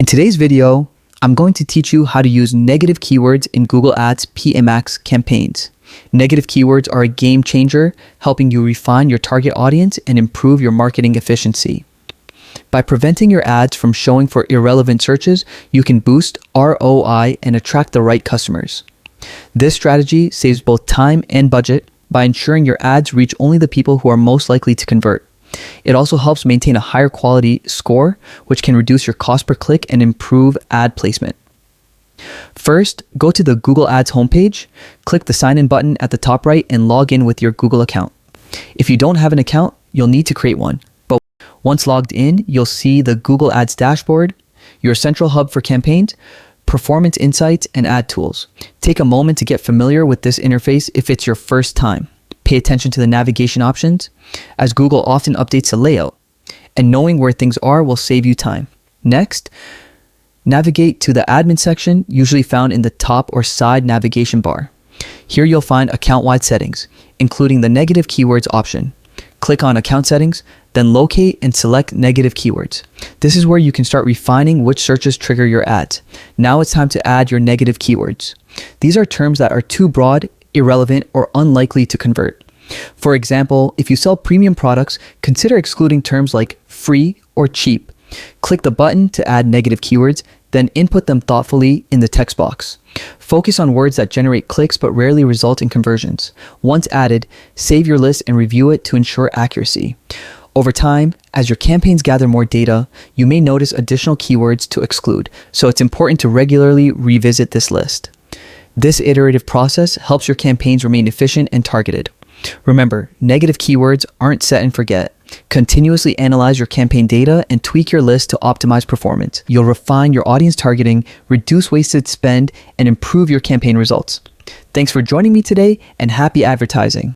today's video, I'm going to teach you how to use negative keywords in Google Ads Pmax campaigns. Negative keywords are a game changer, helping you refine your target audience and improve your marketing efficiency. By preventing your ads from showing for irrelevant searches, you can boost ROI and attract the right customers. This strategy saves both time and budget by ensuring your ads reach only the people who are most likely to convert. It also helps maintain a higher quality score, which can reduce your cost per click and improve ad placement. First, go to the Google Ads homepage, click the sign in button at the top right and log in with your Google account. If you don't have an account, you'll need to create one. But once logged in, you'll see the Google Ads dashboard, your central hub for campaigns, performance insights, and ad tools. Take a moment to get familiar with this interface if it's your first time. Pay attention to the navigation options, as Google often updates the layout, and knowing where things are will save you time. Next, navigate to the admin section, usually found in the top or side navigation bar. Here you'll find account-wide settings, including the negative keywords option. Click on account settings, then locate and select negative keywords. This is where you can start refining which searches trigger your ads. Now it's time to add your negative keywords. These are terms that are too broad, irrelevant, or unlikely to convert. For example, if you sell premium products, consider excluding terms like free or cheap. Click the button to add negative keywords, then input them thoughtfully in the text box. Focus on words that generate clicks but rarely result in conversions. Once added, save your list and review it to ensure accuracy. Over time, as your campaigns gather more data, you may notice additional keywords to exclude, so it's important to regularly revisit this list. This iterative process helps your campaigns remain efficient and targeted. Remember, negative keywords aren't set and forget. Continuously analyze your campaign data and tweak your list to optimize performance. You'll refine your audience targeting, reduce wasted spend, and improve your campaign results. Thanks for joining me today, and happy advertising.